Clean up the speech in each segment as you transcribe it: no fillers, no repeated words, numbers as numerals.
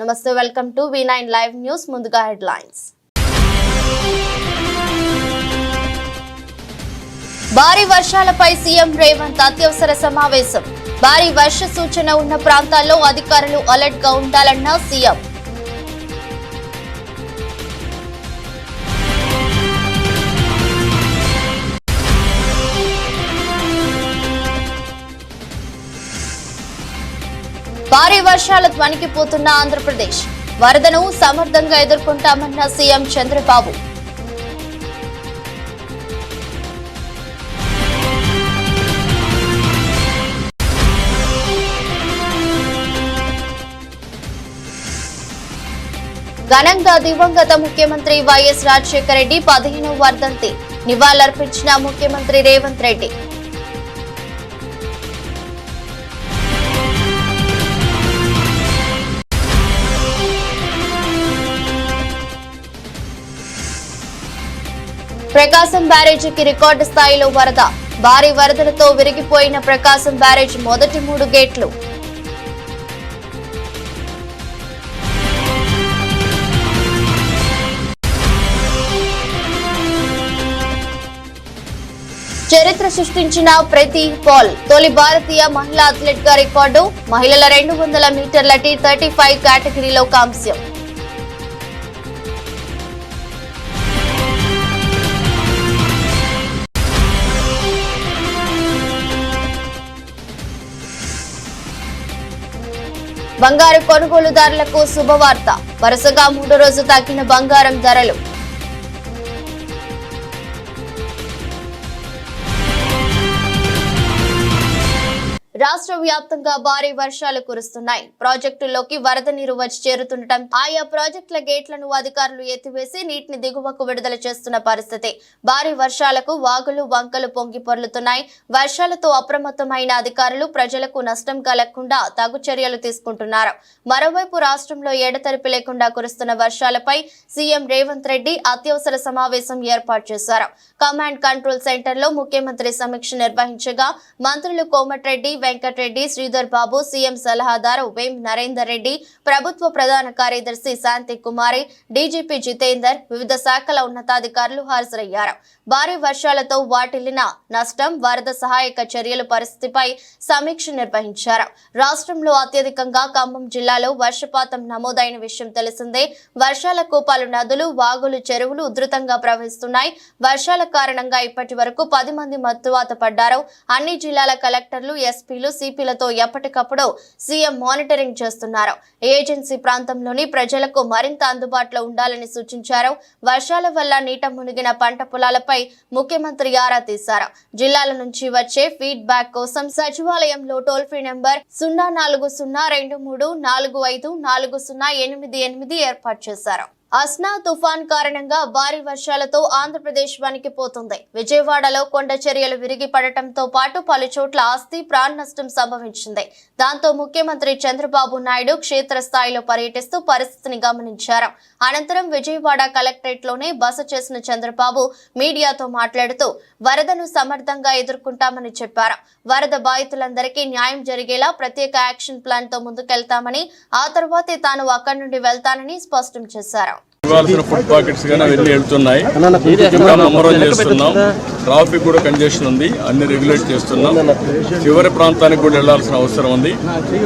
నమస్తే, welcome to V9 live news. ముందుగా headlines. భారీ వర్షాలపై సీఎం రేవంత్ అత్యవసర సమావేశం. భారీ వర్ష సూచన ఉన్న ప్రాంతాల్లో అధికారులు అలర్ట్ గా ఉండాలన్న సీఎం. భారీ వర్షాలకు వణికిపోతున్న ఆంధ్రప్రదేశ్. వరదను సమర్థంగా ఎదుర్కొంటామన్న సీఎం చంద్రబాబు. ఘనంగా దివంగత ముఖ్యమంత్రి వైఎస్ రాజశేఖర రెడ్డి 15వ వర్ధంతి నివాళులర్పించిన ముఖ్యమంత్రి రేవంత్ రెడ్డి. ప్రకాశం బ్యారేజీకి రికార్డు స్థాయిలో వరద. భారీ వరదలతో విరిగిపోయిన ప్రకాశం బ్యారేజ్ మొదటి 3 గేట్లు. చరిత్ర సృష్టించిన ప్రతి పాల్ తొలి భారతీయ మహిళా అథ్లెట్ గా రికార్డు. మహిళల 200 మీటర్ల T35 కేటగిరీలో కాంస్యం. బంగారు కొనుగోలుదారులకు శుభవార్త. వరుసగా 3వ రోజు తగ్గిన బంగారం ధరలు. రాష్ట్ర వ్యాప్తంగా భారీ వర్షాలు కురుస్తున్నాయి. ప్రాజెక్టుల్లోకి వరద నీరు వచ్చి చేరుతుండటం, ఆయా ప్రాజెక్టుల గేట్లను అధికారులు ఎత్తివేసి నీటిని దిగువకు విడుదల చేస్తున్న పరిస్థితి. భారీ వర్షాలకు వాగులు వంకలు పొంగి పొర్లుతున్నాయి. వర్షాలతో అప్రమత్తమైన అధికారులు ప్రజలకు నష్టం కలగకుండా తగు చర్యలు తీసుకుంటున్నారు. మరోవైపు రాష్ట్రంలో ఎడతెరిపి లేకుండా కురుస్తున్న వర్షాలపై సీఎం రేవంత్ రెడ్డి అత్యవసర సమావేశం ఏర్పాటు చేశారు. కమాండ్ కంట్రోల్ సెంటర్ లో ముఖ్యమంత్రి సమీక్ష నిర్వహించగా మంత్రులు కోమటిరెడ్డి, వెంకటరెడ్డి, శ్రీధర్ బాబు, సీఎం సలహాదారు వేం నరేందర్ రెడ్డి, ప్రభుత్వ ప్రధాన కార్యదర్శి శాంతి కుమారి, డీజీపీ జితేందర్, వివిధ శాఖల ఉన్నతాధికారులు హాజరయ్యారు. భారీ వర్షాలతో వాటిల్లిన నష్టం, వరద సహాయక చర్యల పరిస్థితిపై సమీక్ష నిర్వహించారు. రాష్ట్రంలో అత్యధికంగా ఖమ్మం జిల్లాలో వర్షపాతం నమోదైన విషయం తెలిసిందే. వర్షాలకు పలు నదులు, వాగులు, చెరువులు ఉధృతంగా ప్రవహిస్తున్నాయి. వర్షాల కారణంగా ఇప్పటి వరకు 10 మంది మృత్యువాత పడ్డారు. అన్ని జిల్లాల కలెక్టర్లు, ఎస్పీలు, సిపిలతో ఎప్పటికప్పుడు సీఎం మానిటరింగ్ చేస్తున్నారు. ఏజెన్సీ ప్రాంతంలోని ప్రజలకు మరింత అందుబాటులో ఉండాలని సూచించారు. వర్షాల వల్ల నీట మునిగిన పంట పొలాలపై ముఖ్యమంత్రి ఆరా తీశారు. జిల్లాల నుంచి వచ్చే ఫీడ్ బ్యాక్ కోసం సచివాలయంలో టోల్ ఫ్రీ నెంబర్ 0402324540888 ఏర్పాటు చేశారు. అస్నా తుఫాన్ కారణంగా భారీ వర్షాలతో ఆంధ్రప్రదేశ్ వణికిపోతుంది. విజయవాడలో కొండ చర్యలు విరిగి పడటంతో పాటు పలు చోట్ల ఆస్తి, ప్రాణ నష్టం సంభవించింది. దాంతో ముఖ్యమంత్రి చంద్రబాబు నాయుడు క్షేత్రస్థాయిలో పర్యటిస్తూ పరిస్థితిని గమనించారు. అనంతరం విజయవాడ కలెక్టరేట్ లోనే బస చేసిన చంద్రబాబు మీడియాతో మాట్లాడుతూ వరదను సమర్థంగా ఎదుర్కొంటామని చెప్పారు. వరద బాధితులందరికీ న్యాయం జరిగేలా ప్రత్యేక యాక్షన్ ప్లాన్ తో ముందుకెళ్తామని, ఆ తర్వాతే తాను అక్కడి నుండి వెళ్తానని స్పష్టం చేశారు. ఇవ్వాల్సిన ఫుడ్ పాకెట్స్ కానీ అవన్నీ వెళ్తున్నాయి. ఇంకా ముమ్మరం చేస్తున్నాం. ట్రాఫిక్ కూడా కంజెషన్ ఉంది, అన్ని రెగ్యులేట్ చేస్తున్నాం. చివరి ప్రాంతానికి కూడా వెళ్లాల్సిన అవసరం ఉంది.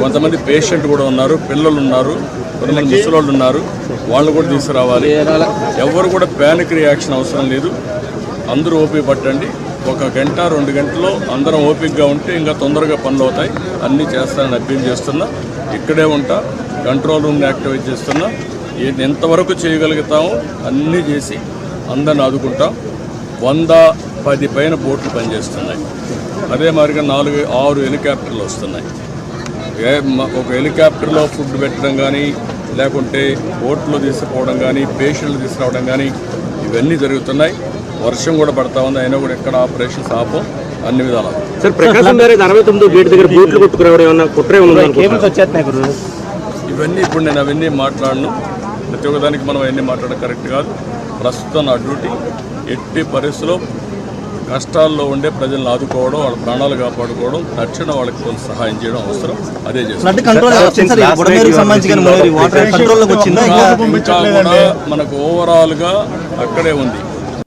కొంతమంది పేషెంట్ కూడా ఉన్నారు, పిల్లలు ఉన్నారు, కొంతమంది ముసలోళ్ళు ఉన్నారు, వాళ్ళు కూడా తీసుకురావాలి. ఎవరు కూడా ప్యానిక్ రియాక్షన్ అవసరం లేదు. అందరూ ఓపిక పట్టండి. 1 గంట 2 గంటల్లో అందరం ఓపికగా ఉంటే ఇంకా తొందరగా పనులు అవుతాయి. అన్నీ చేస్తానని అప్పీల్ చేస్తున్నా. ఇక్కడే ఉంటా, కంట్రోల్ రూమ్ని యాక్టివేట్ చేస్తున్నా. ఎంతవరకు చేయగలుగుతామో అన్నీ చేసి అందరిని ఆదుకుంటాం. 110 పైన బోట్లు పనిచేస్తున్నాయి. అదే మాదిరిగా 4-6 హెలికాప్టర్లు వస్తున్నాయి. ఒక హెలికాప్టర్లో ఫుడ్ పెట్టడం కానీ, లేకుంటే బోట్లో తీసుకుపోవడం కానీ, పేషెంట్లు తీసుకురావడం కానీ ఇవన్నీ జరుగుతున్నాయి. వర్షం కూడా పడతా ఉంది, అయినా కూడా ఎక్కడ ఆపరేషన్స్ ఆపం, అన్ని విధాలు. సార్, ప్రకాశం బ్యారేజ్ 69 గేట్ దగ్గర బోట్లు ఇవన్నీ ఇప్పుడు నేను అవన్నీ మాట్లాడను. ప్రతి ఒక్కదానికి మనం అవన్నీ మాట్లాడడం కరెక్ట్ కాదు. ప్రస్తుతం నా డ్యూటీ ఎట్టి పరిస్థితుల్లో కష్టాల్లో ఉండే ప్రజలను ఆదుకోవడం, వాళ్ళ ప్రాణాలు కాపాడుకోవడం, తక్షణ వాళ్ళకి కొంత సహాయం చేయడం అవసరం. అదే చేస్తాం. ఇంకా కూడా మనకు ఓవరాల్గా అక్కడే ఉంది.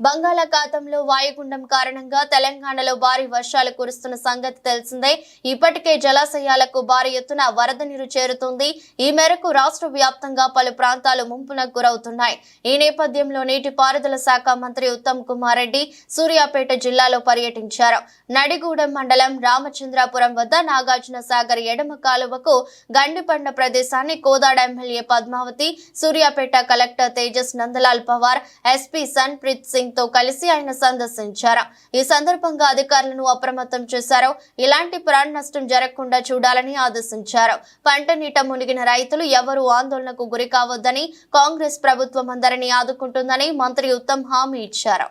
బంగాళాఖాతంలో వాయుగుండం కారణంగా తెలంగాణలో భారీ వర్షాలు కురుస్తున్న సంగతి తెలిసిందే. ఇప్పటికే జలాశయాలకు భారీ ఎత్తున వరద నీరు చేరుతుంది. ఈ మేరకు రాష్ట్ర వ్యాప్తంగా పలు ప్రాంతాలు ముంపునకు గురవుతున్నాయి. ఈ నేపథ్యంలో నీటిపారుదల శాఖ మంత్రి ఉత్తమ్ కుమార్ రెడ్డి సూర్యాపేట జిల్లాలో పర్యటించారు. నడిగూడెం మండలం రామచంద్రాపురం వద్ద నాగార్జున సాగర్ ఎడమ కాలువకు గండిపడిన ప్రదేశాన్ని Kodad MLA Padmavathi, Suryapet collector Tejas Nandlal Pawar, SP Sanpreet Singh తో కలిసి ఆయన సందర్శించారు. ఈ సందర్భంగా అధికారులను అప్రమత్తం చేశారు. ఇలాంటి ప్రాణ నష్టం జరగకుండా చూడాలని ఆదేశించారు. పంట నీట మునిగిన రైతులు ఎవరూ ఆందోళనకు గురి కావద్దని, కాంగ్రెస్ ప్రభుత్వం అందరినీ ఆదుకుంటుందని మంత్రి ఉత్తమ్ హామీ ఇచ్చారు.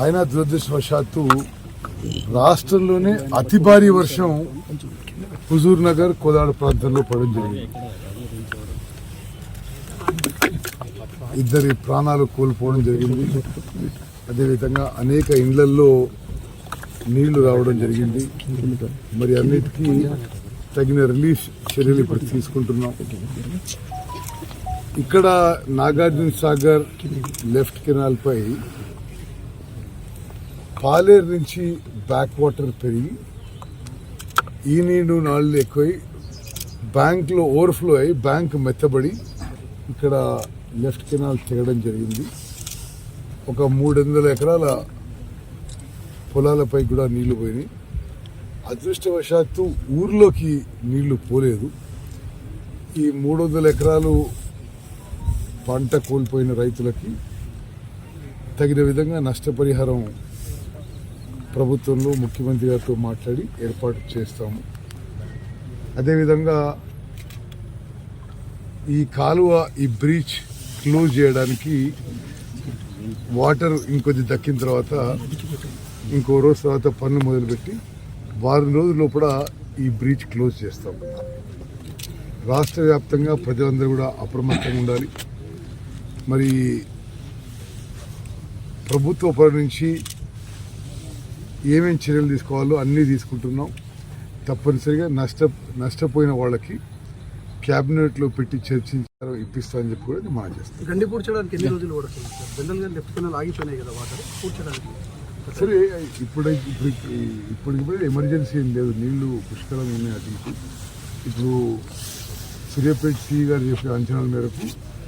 ఆయన దురదృష్టవశాత్తు రాష్ట్రంలోనే అతి భారీ వర్షం హుజూర్ నగర్, కోదాడ ప్రాంతంలో పడడం జరిగింది. ఇద్దరి ప్రాణాలు కోల్పోవడం జరిగింది. అదేవిధంగా అనేక ఇండ్లల్లో నీళ్లు రావడం జరిగింది. మరి అన్నిటికీ తగిన రిలీఫ్ చర్యలు ఇప్పుడు తీసుకుంటున్నాం. ఇక్కడ నాగార్జున సాగర్ లెఫ్ట్ కెనాల్ పై పాలేరు నుంచి బ్యాక్ వాటర్ పెరిగి ఈ నీళ్లు నాళ్ళు ఎక్కువై బ్యాంక్లో ఓవర్ఫ్లో అయి బ్యాంక్ మెత్తబడి ఇక్కడ లెఫ్ట్ కెనాల్ తెగడం జరిగింది. ఒక 300 ఎకరాల పొలాలపై కూడా నీళ్లు పోయినాయి. అదృష్టవశాత్తు ఊర్లోకి నీళ్లు పోలేదు. ఈ 300 ఎకరాలు పంట కోల్పోయిన రైతులకి తగిన విధంగా నష్టపరిహారం ప్రభుత్వంలో ముఖ్యమంత్రి గారితో మాట్లాడి ఏర్పాటు చేస్తాము. అదేవిధంగా ఈ కాలువ, ఈ బ్రీచ్ క్లోజ్ చేయడానికి వాటర్ ఇంకొద్ది దక్కిన తర్వాత ఇంకో రోజు తర్వాత పనులు మొదలుపెట్టి వారం రోజుల లోపల ఈ బ్రీచ్ క్లోజ్ చేస్తాం. రాష్ట్ర వ్యాప్తంగా ప్రజలందరూ కూడా అప్రమత్తంగా ఉండాలి. మరి ప్రభుత్వ పరం నుంచి ఏమేమి చర్యలు తీసుకోవాలో అన్నీ తీసుకుంటున్నాం. తప్పనిసరిగా నష్టపోయిన వాళ్ళకి క్యాబినెట్ లో పెట్టి చర్చించారు, ఇప్పిస్తా అని చెప్పి కూడా మనం చేస్తాం. గండి పూడ్చడానికి ఎన్ని రోజులు పడుతుంది సార్? జనరల్ గా లెఫ్ట్ కెనాల్ ఆగిపోయినాయి కదా వాటర్ పూడ్చడానికి. సరే, ఇప్పుడు ఎమర్జెన్సీ ఏం లేదు, నీళ్లు పుష్కలంగా ఉన్నాయి. అటు ఇప్పుడు సూర్యాపేట సిఈ గారు చెప్పే అంచనాల మేరకు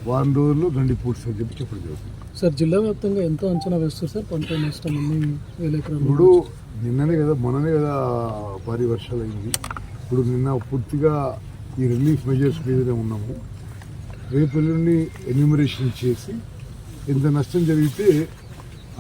వారం రోజుల్లో గండి పూడ్చని చెప్పి చెప్పడం జరుగుతుంది. సార్ జిల్లా వ్యాప్తంగా ఎంత అంచనా వేస్తారు సార్ పంట నష్టం? అన్ని 1000 ఎకరాలు. ఇప్పుడు మొన్ననే కదా భారీ వర్షాలు అయింది. ఇప్పుడు నిన్న పూర్తిగా ఈ రిలీఫ్ మెజర్స్ మీదనే ఉన్నాము. రేపు ఎల్లుండి ఎన్యూమరేషన్ చేసి ఎంత నష్టం జరిగితే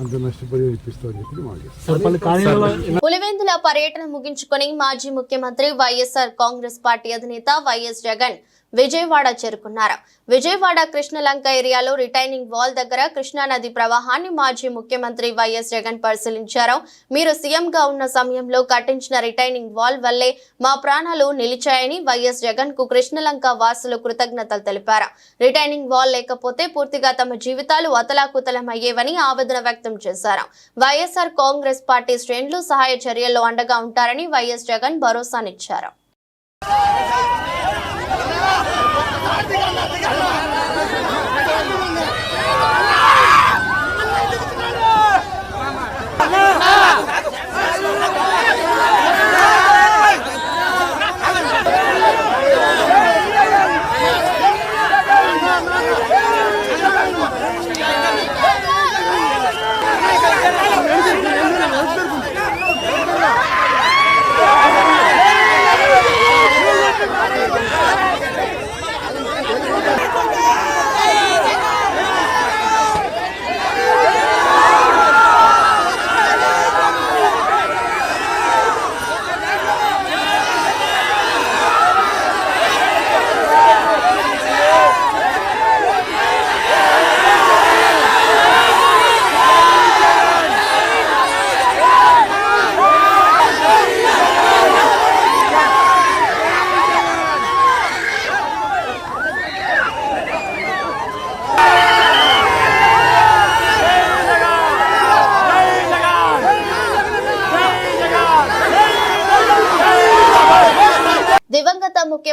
అంత నష్టపరిహారం ఇప్పిస్తామని చెప్పి మాకు. పులివెందుల పర్యటన ముగించుకొని మాజీ ముఖ్యమంత్రి వైఎస్ఆర్ కాంగ్రెస్ పార్టీ అధినేత వైఎస్ జగన్ విజయవాడ చేరుకున్నారు. విజయవాడ కృష్ణలంక ఏరియాలో రిటైనింగ్ వాల్ దగ్గర కృష్ణానది ప్రవాహాన్ని మాజీ ముఖ్యమంత్రి వైఎస్ జగన్ పరిశీలించారు. మీరు సీఎంగా ఉన్న సమయంలో కట్టించిన రిటైనింగ్ వాల్ వల్లే మా ప్రాణాలు నిలిచాయని వైఎస్ జగన్ కు కృష్ణలంక వాసులు కృతజ్ఞతలు తెలిపారు. రిటైనింగ్ వాల్ లేకపోతే పూర్తిగా తమ జీవితాలు అతలాకుతలమయ్యేవని ఆవేదన వ్యక్తం చేశారు. వైఎస్ఆర్ కాంగ్రెస్ పార్టీ శ్రేణులు సహాయ చర్యల్లో అండగా ఉంటారని వైఎస్ జగన్ భరోసానిచ్చారు.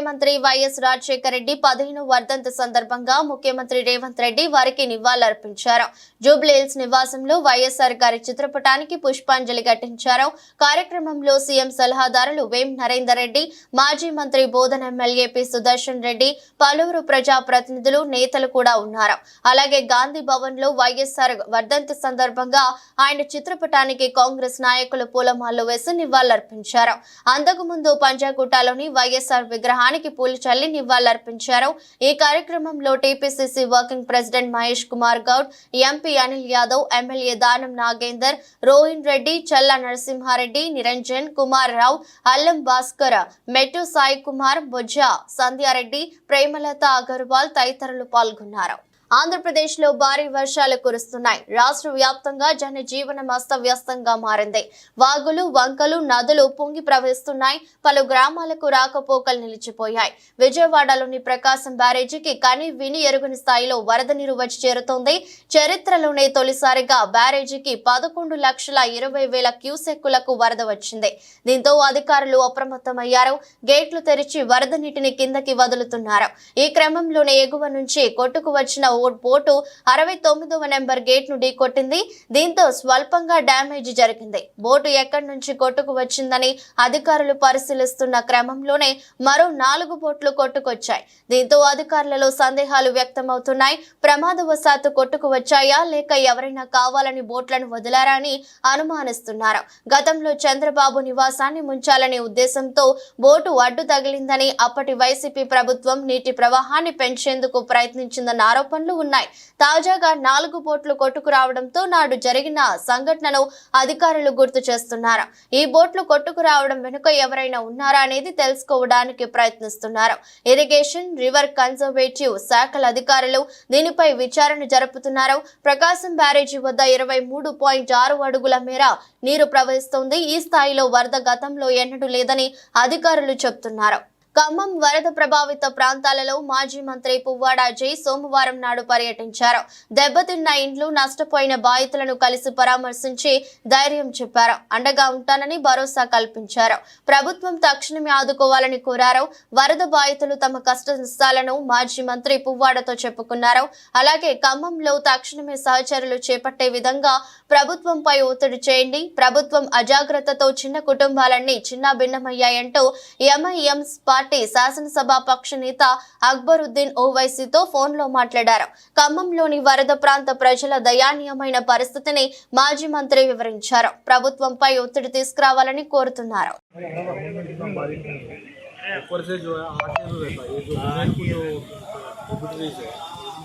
ముఖ్యమంత్రి వైఎస్ రాజశేఖర రెడ్డి 15వ వర్ధంతి సందర్భంగా ముఖ్యమంత్రి రేవంత్ రెడ్డి వారికి నివాళులర్పించారు. జూబ్లీహిల్స్ నివాసంలో వైఎస్ఆర్ గారి చిత్రపటానికి పుష్పాంజలి ఘటించారు. కార్యక్రమంలో సీఎం సలహాదారులు వేం నరేందర్ రెడ్డి, మాజీ మంత్రి బోధన ఎమ్మెల్యే పి సుదర్శన్ రెడ్డి, పలువురు ప్రజా ప్రతినిధులు, నేతలు కూడా ఉన్నారు. అలాగే గాంధీ భవన్ లో వైఎస్ఆర్ వర్ధంతి సందర్భంగా ఆయన చిత్రపటానికి కాంగ్రెస్ నాయకులు పూలమాలలు వేసి నివాళులర్పించారు. అంతకుముందు పంజాగుట్టలోని వైఎస్ఆర్ విగ్రహానికి పూలు చల్లి నివాళులర్పించారు. ఈ కార్యక్రమంలో TPCC working president Mahesh Kumar Goud, MP Anil Yadav, MLA Danam Nagender, Rohin Reddy, చల్లా నరసింహారెడ్డి, నిరంజన్ కుమార్ రావు, అల్లం భాస్కర్, మెట్టు సాయి కుమార్, బొజ్జ సంధ్యారెడ్డి, ప్రేమలత అగర్వాల్ తదితరులు పాల్గొన్నారు. ఆంధ్రప్రదేశ్ లో భారీ వర్షాలు కురుస్తున్నాయి. రాష్ట్ర వ్యాప్తంగా జనజీవనం అస్తవ్యస్తంగా మారింది. వాగులు, వంకలు, నదులు పొంగి ప్రవహిస్తున్నాయి. పలు గ్రామాలకు రాకపోకలు నిలిచిపోయాయి. విజయవాడలోని ప్రకాశం బ్యారేజీకి కని విని ఎరుగని స్థాయిలో వరద నీరు వచ్చి చేరుతోంది. చరిత్రలోనే తొలిసారిగా బ్యారేజీకి 11,20,000 క్యూసెక్కులకు వరద వచ్చింది. దీంతో అధికారులు అప్రమత్తమయ్యారు. గేట్లు తెరిచి వరద నీటిని కిందకి వదులుతున్నారు. ఈ క్రమంలోనే ఎగువ నుంచి కొట్టుకు వచ్చిన ఓ బోటు 69వ నెంబర్ గేట్ ను ఢీకొట్టింది. దీంతో స్వల్పంగా డ్యామేజ్ జరిగింది. బోటు ఎక్కడి నుంచి కొట్టుకు వచ్చిందని అధికారులు పరిశీలిస్తున్న క్రమంలోనే మరో 4 బోట్లు కొట్టుకొచ్చాయి. దీంతో అధికారులలో సందేహాలు వ్యక్తమవుతున్నాయి. ప్రమాదవశాత్తు కొట్టుకు వచ్చాయా లేక ఎవరైనా కావాలని బోట్లను వదిలారా అని అనుమానిస్తున్నారు. గతంలో చంద్రబాబు నివాసాన్ని ముంచాలనే ఉద్దేశంతో బోటు అడ్డు తగిలిందని, అప్పటి వైసీపీ ప్రభుత్వం నీటి ప్రవాహాన్ని పెంచేందుకు ప్రయత్నించిందన్న ఆరోపణలు ఉన్నాయి. తాజాగా 4 బోట్లు కొట్టుకు రావడంతో నాడు జరిగిన సంఘటనను అధికారులు గుర్తు చేస్తున్నారు. ఈ బోట్లు కొట్టుకు రావడం వెనుక ఎవరైనా ఉన్నారా అనేది తెలుసుకోవడానికి ప్రయత్నిస్తున్నారు. ఇరిగేషన్, రివర్ కన్జర్వేటివ్ శాఖల అధికారులు దీనిపై విచారణ జరుపుతున్నారు. ప్రకాశం బ్యారేజీ వద్ద 23.6 అడుగుల మేర నీరు ప్రవహిస్తోంది. ఈ స్థాయిలో వరద గతంలో ఎన్నడూ లేదని అధికారులు చెబుతున్నారు. ఖమ్మం వరద ప్రభావిత ప్రాంతాలలో మాజీ మంత్రి పువ్వాడ అజయ్ సోమవారం నాడు పర్యటించారు. దెబ్బతిన్న ఇండ్లు, నష్టపోయిన బాధితులను కలిసి పరామర్శించి ధైర్యం చెప్పారు. అండగా ఉంటానని భరోసా కల్పించారు. ప్రభుత్వం తక్షణమే ఆదుకోవాలని కోరారు. వరద బాధితులు తమ కష్ట నష్టాలను మాజీ మంత్రి పువ్వాడతో చెప్పుకున్నారు. అలాగే ఖమ్మంలో తక్షణమే సహచరులు చేపట్టే విధంగా ప్రభుత్వంపై ఒత్తిడి చేయండి. ప్రభుత్వం అజాగ్రత్తతో చిన్న కుటుంబాలన్నీ చిన్నాభిన్నమయ్యాయంటూ ఎంఐఎం పార్టీ శాసనసభ పక్ష నేత అక్బరుద్దీన్ ఓవైసీతో ఫోన్లో మాట్లాడారు. ఖమ్మంలోని వరద ప్రాంత ప్రజల దయానీయమైన పరిస్థితిని మాజీ మంత్రి వివరించారు. ప్రభుత్వంపై ఒత్తిడి తీసుకురావాలని కోరుతున్నారు.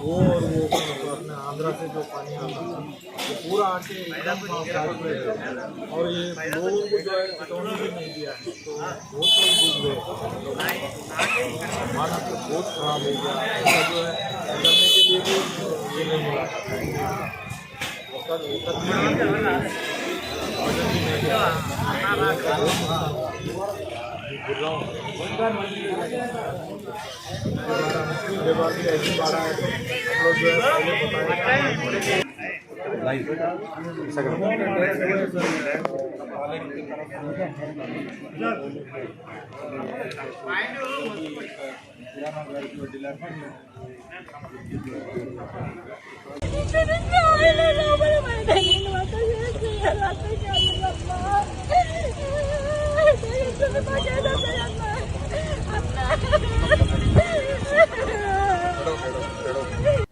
वो और वो अपने आंध्रा से जो पानी आता था वो पूरा आके एकदम फ्लैट और ये लोगों को जो है चेतावनी भी नहीं दिया है, तो बहुत लोग डूब गए। हमारा तो बहुत खराब हो गया। ऐसा जो है करने के लिए भी ये नहीं मिला, ऐसी बाढ़ है तो लोग जो है पहले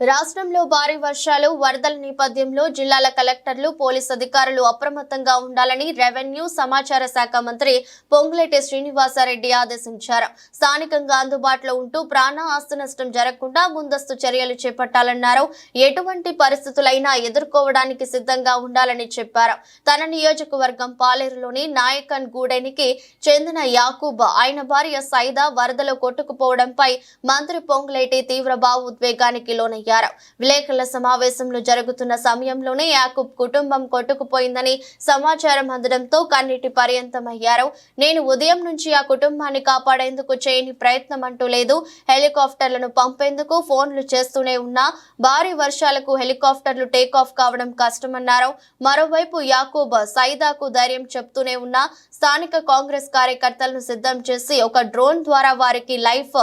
రాష్ట్రంలో భారీ వర్షాలు, వరదల నేపథ్యంలో జిల్లాల కలెక్టర్లు, పోలీస్ అధికారులు అప్రమత్తంగా ఉండాలని రెవెన్యూ, సమాచార శాఖ మంత్రి పొంగులేటి శ్రీనివాసరెడ్డి ఆదేశించారు. స్థానికంగా అందుబాటులో ఉంటూ ప్రాణ, ఆస్తి నష్టం జరగకుండా ముందస్తు చర్యలు చేపట్టాలన్నారు. ఎటువంటి పరిస్థితులైనా ఎదుర్కోవడానికి సిద్ధంగా ఉండాలని చెప్పారు. తన నియోజకవర్గం పాలేరులోని నాయకన్ గూడెనికి చెందిన యాకూబ్, ఆయన భార్య సైదా వరదలో కొట్టుకుపోవడంపై మంత్రి పొంగులేటి తీవ్ర భావోద్వేగానికి లోనయ్యారు. తెలిపారు. విలేకరుల సమావేశంలో జరుగుతున్న సమయంలోనే యాకూబ్ కుటుంబం కొట్టుకుపోయిందని సమాచారం అందడంతో కన్నీటి పర్యంతమయ్యారు. నేను ఉదయం నుంచి ఆ కుటుంబాన్ని కాపాడేందుకు చేయని ప్రయత్నం అంటూ లేదు. హెలికాప్టర్లను పంపేందుకు ఫోన్లు చేస్తూనే ఉన్నా భారీ వర్షాలకు హెలికాప్టర్లు టేకాఫ్ కావడం కష్టమన్నారు. మరోవైపు యాకూబ్ సైదాకు ధైర్యం చెప్తూనే ఉన్నా స్థానిక కాంగ్రెస్ కార్యకర్తలను సిద్ధం చేసి ఒక డ్రోన్ ద్వారా వారికి లైఫ్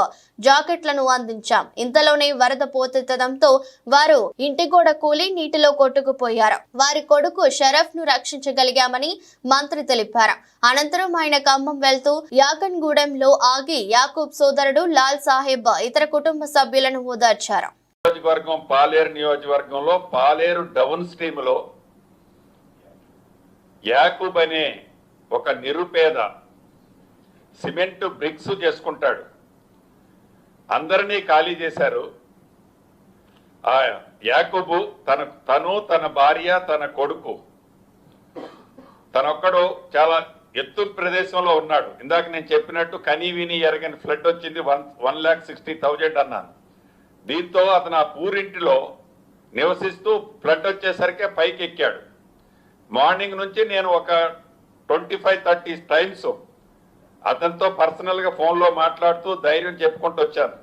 జాకెట్లను అందించాం. ఇంతలోనే వరద పోతెత్తడంతో వారు ఇంటి గోడ కూలి నీటిలో కొట్టుకుపోయారు. వారి కొడుకు షరఫ్ ను రక్షించగలిగామని మంత్రి తెలిపారు. అనంతరం ఆయన ఖమ్మం వెళ్తూ యాగన్గూడెంలో ఆగి యాకూబ్ సోదరుడు లాల్ సాహెబ్ ఇతర కుటుంబ సభ్యులను ఓదార్చారు. నియోజకవర్గం పాలేరు నియోజకవర్గంలో పాలేరు డౌన్ స్ట్రీమ్ లో యాకూబ్ అనే ఒక నిరుపేద సిమెంట్ బ్రిక్స్ చేసుకుంటాడు. అందరినీ ఖాళీ చేశారు. ఆ యాకూబు తన భార్య తన కొడుకు తనొక్కడు చాలా ఎత్తు ప్రదేశంలో ఉన్నాడు. ఇందాక నేను చెప్పినట్టు కనీ విని ఎరగని ఫ్లడ్ వచ్చింది. 1,60,000 అన్నాను. దీంతో అతను ఆ పూరింటిలో నివసిస్తూ ఫ్లడ్ వచ్చేసరికి పైకి ఎక్కాడు. మార్నింగ్ నుంచి నేను ఒక 25-30 టైమ్స్ అతనితో పర్సనల్గా ఫోన్లో మాట్లాడుతూ ధైర్యం చెప్పుకుంటూ వచ్చాను.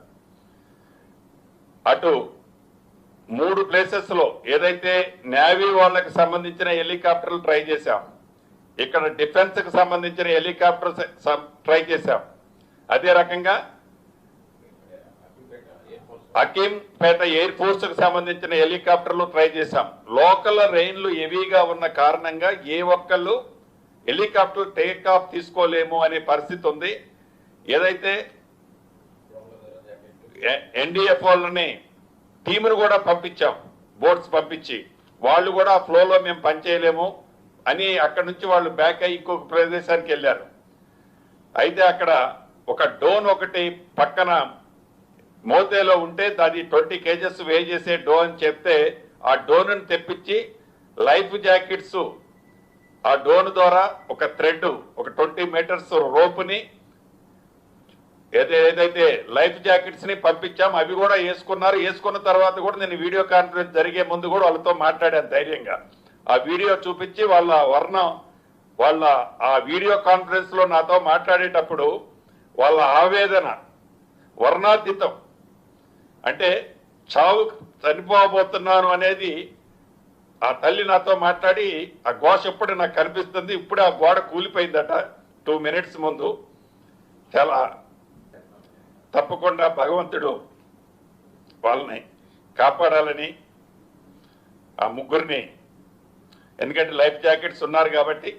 అటు 3 ప్లేసెస్లో ఏదైతే నేవీ వాళ్ళకి సంబంధించిన హెలికాప్టర్లు ట్రై చేశాం, ఇక్కడ డిఫెన్స్కి సంబంధించిన హెలికాప్టర్ ట్రై చేశాం, అదే రకంగా హకీంపేట ఎయిర్ ఫోర్స్ కు సంబంధించిన హెలికాప్టర్లు ట్రై చేశాం. లోకల్ రెయిన్లు హెవీగా ఉన్న కారణంగా ఏ ఒక్కళ్ళు హెలికాప్టర్ టేక్ ఆఫ్ తీసుకోలేము అనే పరిస్థితి ఉంది. ఏదైతే ఎన్డీఎఫ్ వాళ్ళని టీమును కూడా పంపించాం, బోట్స్ పంపించి, వాళ్ళు కూడా ఫ్లోలో మేము పనిచేయలేము అని అక్కడ నుంచి వాళ్ళు బ్యాక్ అయ్యి ఇంకొక ప్రదేశానికి వెళ్ళారు. అయితే అక్కడ ఒక డోన్ ఒకటి పక్కన మోతేలో ఉంటే అది 20 kgs వే చేసే డోన్ అని చెప్తే ఆ డోన్ తెప్పించి లైఫ్ జాకెట్స్ ఆ డోన్ ద్వారా ఒక థ్రెడ్ ఒక 20 meters రోపుని ఏదైతే లైఫ్ జాకెట్స్ ని పంపించాం. అవి కూడా వేసుకున్నారు. వేసుకున్న తర్వాత కూడా నేను వీడియో కాన్ఫరెన్స్ జరిగే ముందు కూడా వాళ్ళతో మాట్లాడాను ధైర్యంగా. ఆ వీడియో చూపించి వాళ్ళ ఆ వీడియో కాన్ఫరెన్స్ లో నాతో మాట్లాడేటప్పుడు వాళ్ళ ఆవేదన వర్ణాతీతం. అంటే చావు చనిపోబోతున్నాను అనేది ఆ తల్లి నాతో మాట్లాడి ఆ ఘోష ఎప్పుడు నాకు కనిపిస్తుంది. ఇప్పుడే ఆ గోడ కూలిపోయిందట 2 minutes ముందు. చాలా తప్పకుండా భగవంతుడు వాళ్ళని కాపాడాలని ఆ ముగ్గురిని, ఎందుకంటే లైఫ్ జాకెట్స్ ఉన్నారు కాబట్టి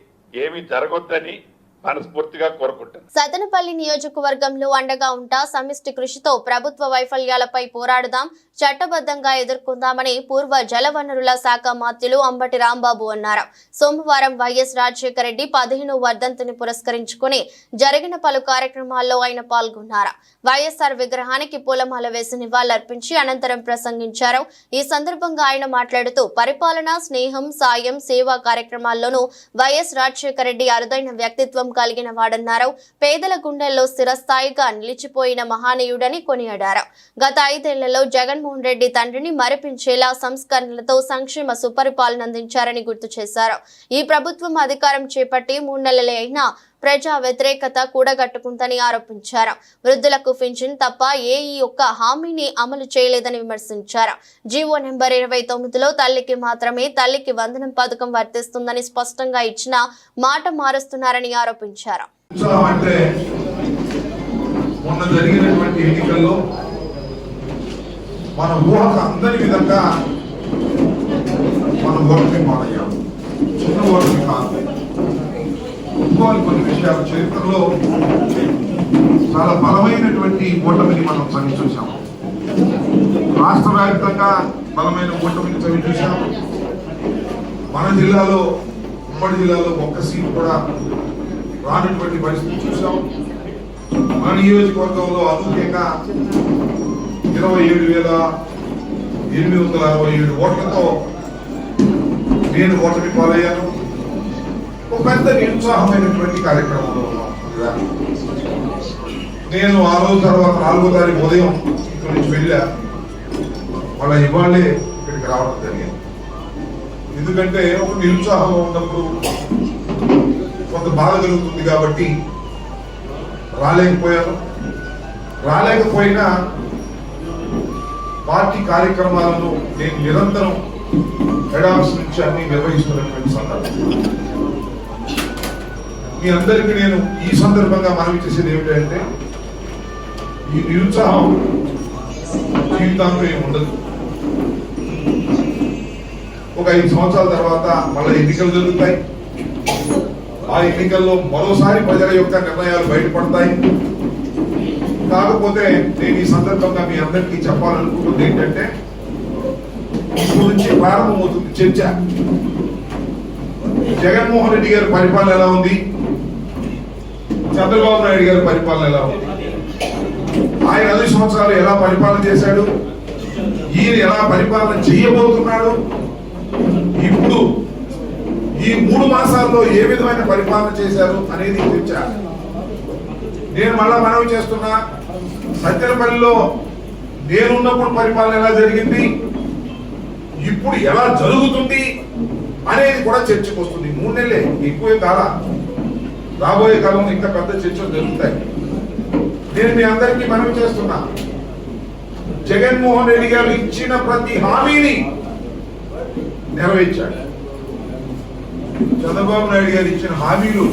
ఏమీ జరగొద్దని మనస్ఫూర్తిగా కోరుకుంటాను. సతనపల్లి నియోజకవర్గంలో అండగా ఉంటా సమిష్టి కృషితో ప్రభుత్వ వైఫల్యాలపై పోరాడుదాం, చట్టబద్ధంగా ఎదుర్కొందామని పూర్వ జలవనరుల శాఖ మంత్రులు అంబటి రాంబాబు అన్నారు. సోమవారం వైఎస్ రాజశేఖర రెడ్డి 15వ వర్ధంతిని పురస్కరించుకుని జరిగిన పలు కార్యక్రమాల్లో ఆయన పాల్గొన్నారు. వైఎస్ఆర్ విగ్రహానికి పూలమాల వేసి నివాళులర్పించి అనంతరం ప్రసంగించారు. ఈ సందర్భంగా ఆయన మాట్లాడుతూ పరిపాలన, స్నేహం, సాయం, సేవా కార్యక్రమాల్లోనూ వైఎస్ రాజశేఖర రెడ్డి అరుదైన వ్యక్తిత్వం కలిగిన వాడన్నారు. పేదల గుండెల్లో స్థిరస్థాయిగా నిలిచిపోయిన మహానీయుడని కొనియాడారు. గత 5 ఏళ్లలో జగన్మోహన్ రెడ్డి తండ్రిని మరిపించేలా సంస్కరణలతో సంక్షేమ సుపరిపాలన అందించారని గుర్తు చేశారు. ఈ ప్రభుత్వం అధికారం చేపట్టి 3 నెలలే అయినా ప్రజా వ్యతిరేకత కూడగట్టుకుందని ఆరోపించారు. వృద్ధులకు పింఛన్ తప్ప ఈ ఒక్క హామీని అమలు చేయలేదని విమర్శించారు. జీవో నెంబర్ 29లో తల్లికి మాత్రమే తల్లికి వందనం పథకం వర్తిస్తుందని స్పష్టంగా ఇచ్చిన మాట మారుస్తున్నారని ఆరోపించారు. మన ఊహకు అందరి విధంగా మన ఓటమి పాలయ్యాం. చిన్న ఓటమి కాదు. ఇంకోని కొన్ని విషయాలు చరిత్రలో చాలా బలమైనటువంటి ఓటమిని మనం చవి చూసాం. రాష్ట్ర వ్యాప్తంగా బలమైన ఓటమిని చవి చూసాం. మన జిల్లాలో, ఉమ్మడి జిల్లాలో ఒక్క సీట్ కూడా రానటువంటి పరిస్థితి చూసాం. మన నియోజకవర్గంలో అనూహ్యంగా 27,867 ఓట్లతో నేను ఓటమి పాలయ్యాను. ఒక పెద్ద నిరుత్సాహమైనటువంటి కార్యక్రమంలో ఉన్నాం. నేను ఆ రోజు తర్వాత 4వ తారీఖు ఉదయం ఇక్కడి నుంచి వెళ్ళా. వాళ్ళ ఇవాళే ఇక్కడికి రావడం జరిగింది. ఎందుకంటే ఒక నిరుత్సాహంలో ఉన్నప్పుడు కొంత బాధ కలుగుతుంది కాబట్టి రాలేకపోయాను. రాలేకపోయినా పార్టీ కార్యక్రమాలను నేను నిరంతరం హెడ్ ఆఫీస్ నుంచి అన్ని నిర్వహిస్తున్నటువంటి సందర్భం. మీ అందరికీ నేను ఈ సందర్భంగా మనవి చేసేది ఏమిటంటే ఈ నిరుత్సాహం జీవితాంతం ఏమి ఉండదు. ఒక 5 సంవత్సరాల తర్వాత మళ్ళీ ఎన్నికలు జరుగుతాయి. ఆ ఎన్నికల్లో మరోసారి ప్రజల యొక్క నిర్ణయాలు బయటపడతాయి. కాకపోతే నేను ఈ సందర్భంగా మీ అందరికీ చెప్పాలనుకుంటుంది ఏంటంటే ఇప్పుడు నుంచి ప్రారంభమవుతుంది చర్చ. జగన్మోహన్ రెడ్డి గారి పరిపాలన ఎలా ఉంది, చంద్రబాబు నాయుడు గారి పరిపాలన ఎలా ఉంది, ఆయన 5 సంవత్సరాలు ఎలా పరిపాలన చేశాడు, ఈయన ఎలా పరిపాలన చేయబోతున్నాడు, ఇప్పుడు ఈ 3 మాసాల్లో ఏ విధమైన పరిపాలన చేశారు అనేది చర్చ. నేను మళ్ళా మనవి చేస్తున్నా, సత్యనపల్లిలో నేనున్నప్పుడు పరిపాలన ఎలా జరిగింది, ఇప్పుడు ఎలా జరుగుతుంది అనేది కూడా చర్చకు వస్తుంది. 3 నెలలే, ఎక్కువే కాలం. రాబోయే కాలంలో ఇంకా పెద్ద చర్చలు జరుగుతాయి. నేను మీ అందరికీ మనవి చేస్తున్నా, జగన్మోహన్ రెడ్డి గారు ఇచ్చిన ప్రతి హామీని నెరవేర్చాడు. చంద్రబాబు నాయుడు గారు ఇచ్చిన హామీలు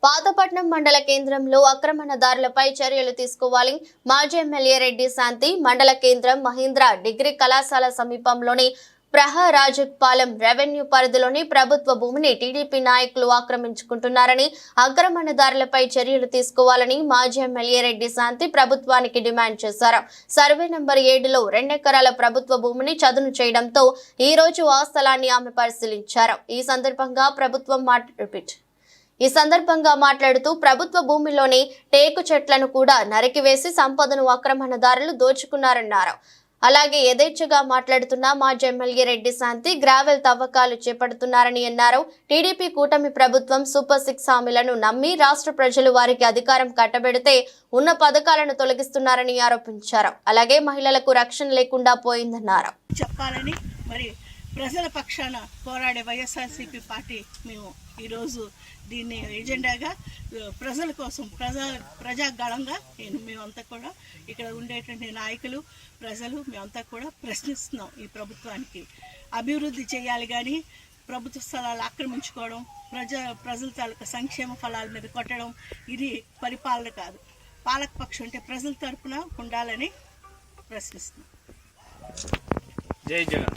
పాతపట్నం మండల కేంద్రంలో ఆక్రమణదారులపై చర్యలు తీసుకోవాలి. మాజీ ఎమ్మెల్యే రెడ్డి శాంతి మండల కేంద్రం మహీంద్ర డిగ్రీ కళాశాల సమీపంలోని ప్రహరాజపాలెం రెవెన్యూ పరిధిలోని ప్రభుత్వ భూమిని టీడీపీ నాయకులు ఆక్రమించుకుంటున్నారని, ఆక్రమణదారులపై చర్యలు తీసుకోవాలని మాజీ ఎమ్మెల్యే రెడ్డి శాంతి ప్రభుత్వానికి డిమాండ్ చేశారు. సర్వే నంబర్ 7లో 2 ఎకరాల ప్రభుత్వ భూమిని చదును చేయడంతో ఈ రోజు ఆ స్థలాన్ని ఆమె పరిశీలించారు. ఈ సందర్భంగా మాట్లాడుతూ ప్రభుత్వ భూమిలోని టేకు చెట్లను కూడా నరికివేసి సంపదను ఆక్రమణదారులు దోచుకున్నారన్నారు. అలాగే యథేచ్ఛగా మాట్లాడుతున్న మాజీ ఎమ్మెల్యే రెడ్డి శాంతి గ్రావెల్ తవ్వకాలు చేపడుతున్నారని అన్నారు. టీడీపీ కూటమి ప్రభుత్వం సూపర్ 6 హామీలను నమ్మి రాష్ట్ర ప్రజలు వారికి అధికారం కట్టబెడితే ఉన్న పథకాలను తొలగిస్తున్నారని ఆరోపించారు. అలాగే మహిళలకు రక్షణ లేకుండా పోయిందన్నారు. చెప్పాలని మరి ప్రజల పక్షాన పోరాడే వైఎస్ఆర్సీపీ పార్టీ మేము ఈరోజు దీన్ని ఎజెండాగా ప్రజల కోసం ప్రజాగళంగా మేమంతా కూడా ఇక్కడ ఉండేటువంటి నాయకులు ప్రజలు మేమంతా కూడా ప్రశ్నిస్తున్నాం. ఈ ప్రభుత్వానికి అభివృద్ధి చేయాలి కానీ ప్రభుత్వ స్థలాలు ఆక్రమించుకోవడం, ప్రజల తాలూకా సంక్షేమ ఫలాల మీద కొట్టడం ఇది పరిపాలన కాదు. పాలకపక్షం అంటే ప్రజల తరపున ఉండాలని ప్రశ్నిస్తున్నాం. జై జగన్.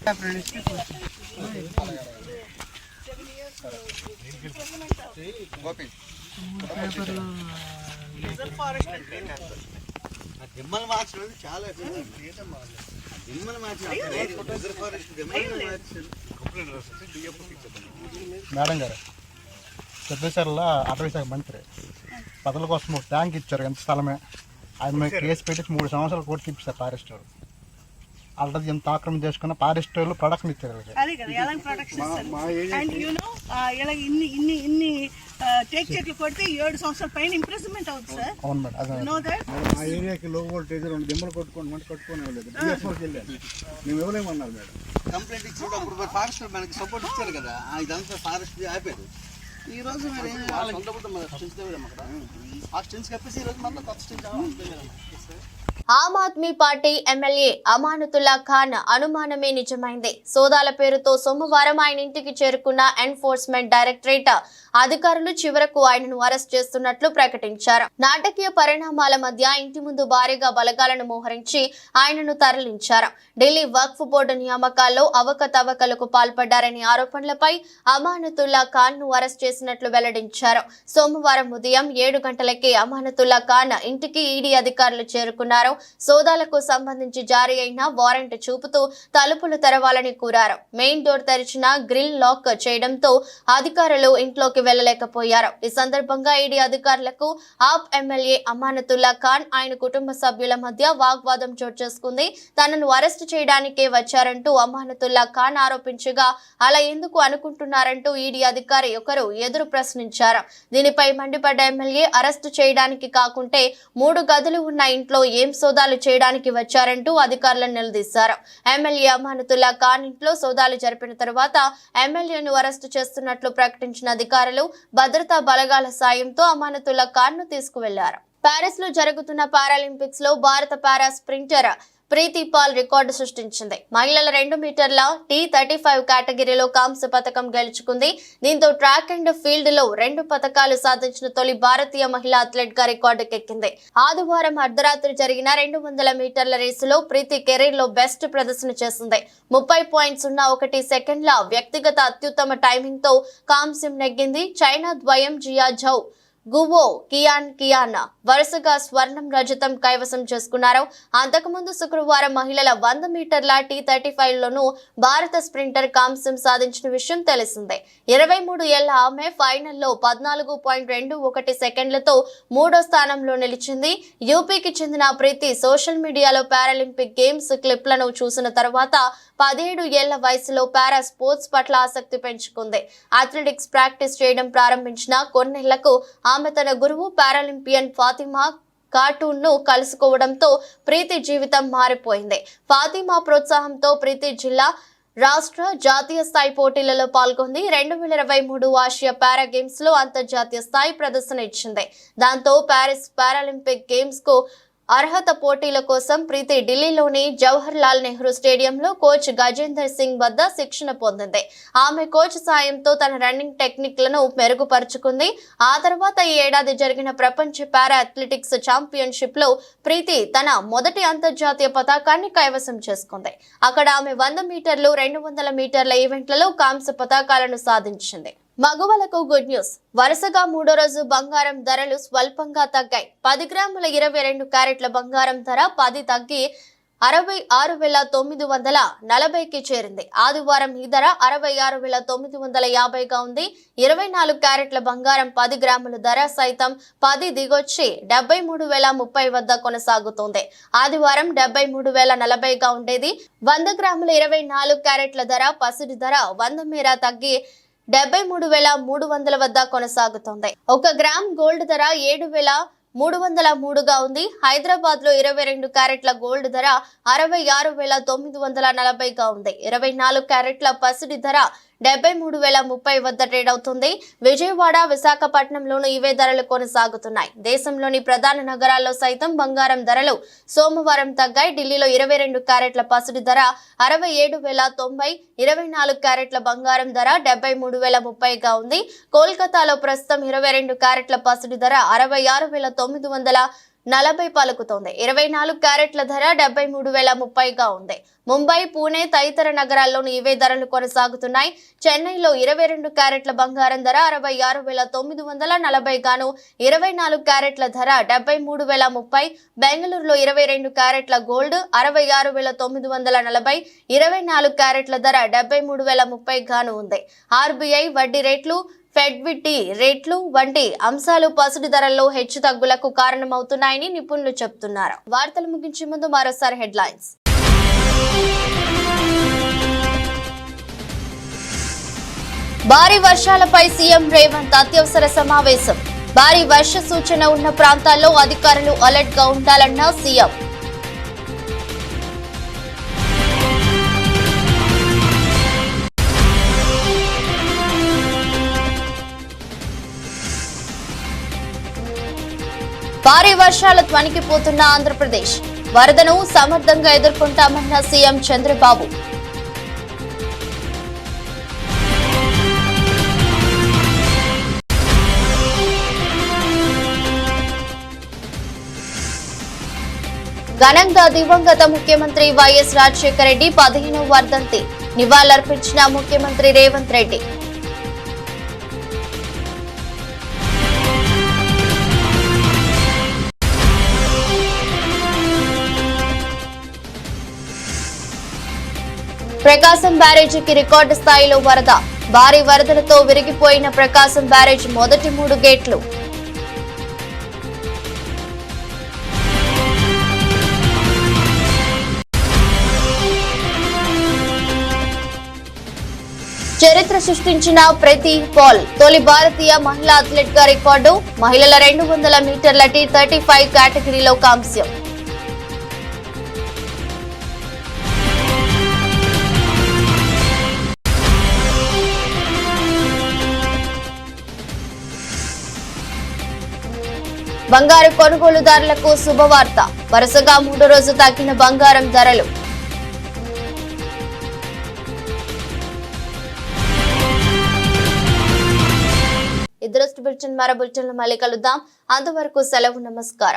మేడం గారు పెద్దసార్ల అటవీ శాఖ మంత్రి పదల కోసం ఒక ట్యాంక్ ఇచ్చారు, ఎంత స్థలమే. ఆయన మేము కేసు పెట్టి 3 సంవత్సరాలు కోర్టు తిప్పిస్తారు ఫారెస్ట్ వాళ్ళు. అలాంటిది ఎంత ఆక్రమణ చేసుకున్న ఫారెస్ట్ వాళ్ళు ప్రొడక్షన్ ఇచ్చారు. టేక్ చెట్లు కొడితే 7 సంవత్సరాల పైన ఇంప్రెస్మెంట్ అవుతుంది సార్. అవును మేడం. మా ఏరియాకి లో వోల్టేజ్ 2 దిమ్మలు కట్టుకోలేదు. మేము ఇవ్వలేమన్నారు మేడం. కంప్లైంట్ ఇచ్చినప్పుడు ఫారెస్ట్ మనకి సపోర్ట్ ఇచ్చారు కదా, ఇదంతా ఫారెస్ట్ ఆపారు. ఈ రోజు మీరు ఆ స్టెన్స్ కప్పేసి ఈ రోజు మళ్ళీ కొత్త స్టెన్స్. ఆమ్ ఆద్మీ పార్టీ ఎమ్మెల్యే అమానతుల్లా ఖాన్ అనుమానమే నిజమైంది. సోదాల పేరుతో సోమవారం ఆయన ఇంటికి చేరుకున్న ఎన్ఫోర్స్మెంట్ డైరెక్టరేట్ అధికారులు చివరకు ఆయనను అరెస్ట్ చేస్తున్నట్లు ప్రకటించారు. నాటకీయ పరిణామాల మధ్య ఇంటి ముందు భారీగా బలగాలను మోహరించి ఆయనను తరలించారు. ఢిల్లీ వక్ఫ్ బోర్డు నియామకాల్లో అవకతవకలకు పాల్పడ్డారనే ఆరోపణలపై అమానతుల్లా ఖాన్ ను అరెస్ట్ చేసినట్లు వెల్లడించారు. సోమవారం ఉదయం 7 గంటలకే అమానతుల్లా ఖాన్ ఇంటికి ఈడీ అధికారులు చేరుకున్నారు. సోదాలకు సంబంధించి జారీ అయిన వారెంట్ చూపుతూ తలుపులు తెరవాలని కోరారు. మెయిన్ డోర్ తెరిచిన గ్రిల్ లాక్ చేయడంతో అధికారులు ఇంట్లోకి వెళ్లలేకపోయారు. ఈ సందర్భంగా ఈడీ అధికారులకు ఆప్ ఎమ్మెల్యే అమానతుల్లా ఖాన్ ఆయన కుటుంబ సభ్యుల మధ్య వాగ్వాదం చోటు చేసుకుంది. తనను అరెస్టు చేయడానికే వచ్చారంటూ అమానతుల్లా ఖాన్ ఆరోపించగా అలా ఎందుకు అనుకుంటున్నారంటూ ఈడీ అధికారి ఒకరు ఎదురు ప్రశ్నించారు. దీనిపై మండిపడ్డ ఎమ్మెల్యే అరెస్టు చేయడానికి కాకుంటే 3 గదులు ఉన్న ఇంట్లో ఏం సోదాలు చేయడానికి వచ్చారంటూ అధికారులను నిలదీశారు. ఎమ్మెల్యే అమానతుల్లా ఖాన్ ఇంట్లో సోదాలు జరిపిన తర్వాత ఎమ్మెల్యేను అరెస్టు చేస్తున్నట్లు ప్రకటించిన అధికారులు భద్రతా బలగాల సాయంతో అమానతుల్లా ఖాన్ ను తీసుకువెళ్లారు. పారిస్ లో జరుగుతున్న పారాలింపిక్స్ లో భారత పారా స్ప్రింటర్ ప్రీతి పాల్ రికార్డు సృష్టించింది. మహిళల 2 మీటర్ల T35 కేటగిరీలో కాంస్య పథకం గెలుచుకుంది. దీంతో ట్రాక్ అండ్ ఫీల్డ్ లో 2 పథకాలు సాధించిన తొలి భారతీయ మహిళా అథ్లెట్ గా రికార్డుకెక్కింది. ఆదివారం అర్ధరాత్రి జరిగిన 200 మీటర్ల రేసులో ప్రీతి కెరీర్ లో బెస్ట్ ప్రదర్శన చేసింది. 30.01 సెకండ్ల వ్యక్తిగత అత్యుత్తమ టైమింగ్ తో కాంస్యం నెగ్గింది. చైనా ద్వయం జియా జౌ గువో కియాన్ వరుసగా స్వర్ణం రజతం కైవసం చేసుకున్నారు. అంతకుముందు శుక్రవారం మహిళల 100 మీటర్ల T35 లోనూ భారత స్ప్రింటర్ కాంస్యం సాధించిన విషయం తెలిసిందే. 23 ఏళ్ల ఆమె ఫైనల్లో 14.21 సెకండ్లతో 3వ స్థానంలో నిలిచింది. యూపీకి చెందిన ప్రీతి సోషల్ మీడియాలో పారాలింపిక్ గేమ్స్ క్లిప్లను చూసిన తర్వాత 17 ఏళ్ల వయసులో పారా స్పోర్ట్స్ పట్ల ఆసక్తి పెంచుకుంది. అథ్లెటిక్స్ ప్రాక్టీస్ చేయడం ప్రారంభించిన కొన్నేళ్లకు ఆమె తన గురువు పారాలింపియన్ ఫాతిమా కార్టూన్ ను కలుసుకోవడంతో ప్రీతి జీవితం మారిపోయింది. ఫాతిమా ప్రోత్సాహంతో ప్రీతి జిల్లా రాష్ట్ర జాతీయ స్థాయి పోటీలలో పాల్గొంది. 2023 ఆసియా పారా గేమ్స్ లో అంతర్జాతీయ స్థాయి ప్రదర్శన ఇచ్చింది. దాంతో పారిస్ పారాలింపిక్ గేమ్స్ కు అర్హత పోటీల కోసం ప్రీతి ఢిల్లీలోని జవహర్ లాల్ నెహ్రూ స్టేడియంలో కోచ్ గజేందర్ సింగ్ వద్ద శిక్షణ పొందింది. ఆమె కోచ్ సాయంతో తన రన్నింగ్ టెక్నిక్లను మెరుగుపరుచుకుంది. ఆ తర్వాత ఈ ఏడాది జరిగిన ప్రపంచ పారా అథ్లెటిక్స్ ఛాంపియన్షిప్ లో ప్రీతి తన మొదటి అంతర్జాతీయ పతాకాన్ని కైవసం చేసుకుంది. అక్కడ ఆమె 100 మీటర్లు 200 మీటర్ల ఈవెంట్లలో కాంస్య పతాకాలను సాధించింది. మగవాళ్లకు గుడ్ న్యూస్. వరుసగా 3వ రోజు బంగారం ధరలు స్వల్పంగా తగ్గాయి. 10 గ్రాముల 22 క్యారెట్ల బంగారం ధర 10 తగ్గి 66,940కి చేరింది. ఆదివారం ఈ ధర 66,950గా ఉంది. 24 క్యారెట్ల బంగారం 10 గ్రాముల ధర సైతం 10 దిగొచ్చి 73,030 వద్ద కొనసాగుతోంది. ఆదివారం 73,040గా ఉండేది. 100 గ్రాముల 24 క్యారెట్ల ధర పసిడి ధర 100 మేర తగ్గి 73,300 వద్ద కొనసాగుతోంది. 1 గ్రామ్ గోల్డ్ ధర 7,303గా ఉంది. హైదరాబాద్ లో 22 క్యారెట్ల గోల్డ్ ధర 66,940గా ఉంది. 24 క్యారెట్ల పసిడి ధర 73,030 వద్ద ట్రేడ్ అవుతుంది. విజయవాడ, విశాఖపట్నంలోనూ ఇవే ధరలు కొనసాగుతున్నాయి. దేశంలోని ప్రధాన నగరాల్లో సైతం బంగారం ధరలు సోమవారం తగ్గాయి. ఢిల్లీలో 22 క్యారెట్ల పసిడి ధర 67,090, 24 క్యారెట్ల బంగారం ధర 73,030గా ఉంది. కోల్కతాలో ప్రస్తుతం 22 క్యారెట్ల పసిడి ధర 66,940 పలుకుతోంది. 24 క్యారెట్ల ధర 73,030గా ఉంది. ముంబై, పూణే తదితర నగరాల్లోనూ ఇవే ధరలు కొనసాగుతున్నాయి. చెన్నైలో 22 క్యారెట్ల బంగారం ధర 66,940 గాను 24 క్యారెట్ల ధర 73,030. బెంగళూరులో 22 క్యారెట్ల గోల్డ్ 66,940, 24 క్యారెట్ల ధర 73,030 గాను ఉంది. ఆర్బీఐ వడ్డీ రేట్లు, ఫెడ్ విట్టి రేట్లు వంటి అంశాలు పసిడి ధరల్లో హెచ్చు తగ్గులకు కారణమవుతున్నాయని నిపుణులు చెబుతున్నారు. వార్తలు ముగించే ముందు మరోసారి హెడ్లైన్స్. భారీ వర్షాలపై సీఎం రేవంత్ అత్యవసర సమావేశం. భారీ వర్ష సూచన ఉన్న ప్రాంతాల్లో అధికారులు అలర్ట్ గా ఉండాలన్న సీఎం. భారీ వర్షాలు వణికిపోతున్న ఆంధ్రప్రదేశ్. వరదను సమర్థంగా ఎదుర్కొంటామన్న సీఎం చంద్రబాబు. ఘనంగా దివంగత ముఖ్యమంత్రి వైఎస్ రాజశేఖర రెడ్డి 15వ వర్ధంతి నివాళులర్పించిన ముఖ్యమంత్రి రేవంత్ రెడ్డి. ప్రకాశం బ్యారేజీకి రికార్డు స్థాయిలో వరద. భారీ వరదలతో విరిగిపోయిన ప్రకాశం బ్యారేజ్ మొదటి 3 గేట్లు. చరిత్ర సృష్టించిన ప్రీతి పాల్ తొలి భారతీయ మహిళా అథ్లెట్ గా రికార్డు. మహిళల 200 మీటర్ల T35 కేటగిరీలో కాంస్యం. బంగారు కొనుగోలుదారులకు శుభవార్త, వరుసగా 3వ రోజు తగ్గిన బంగారం ధరలు. ఈ దృష్టి బులెటిన్ మరో బులెటిన్లో మళ్ళీ కలుద్దాం. అంతవరకు సెలవు, నమస్కారం.